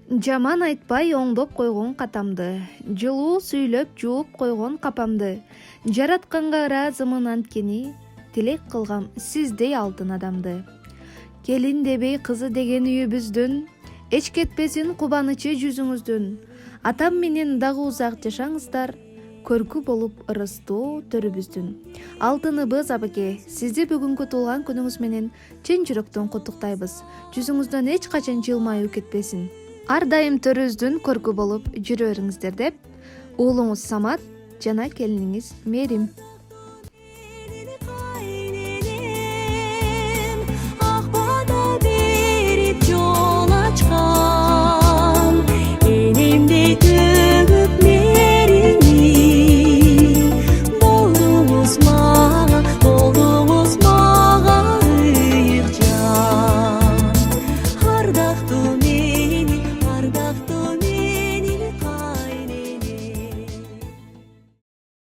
Жаман айтпай оңдоп койгон катамды, жылуу сүйлөп жууп койгон капамды. Жаратканга ыраазымын анткени, тилек кылгам сиздей алтын адамды. Келин дебей кызы деген үйүбүздүн, эч кетпесин кубанычы жүзүңүздүн. Атам менен дагы узак жашаңыздар, көркү болуп ырыстуу төрүбүздүн. Алтыныбыз абаке, сизди бүгүнкү туулган күнүңүз менен чын жүрөктөн куттуктайбыз. Жүзүңүздөн эч качан жылмаюу кетпесин. Ар дайым төрүбүздүн көркү болуп жүрө бериңиздер деп, уулуңуз Самат жана келиниңиз Мерим.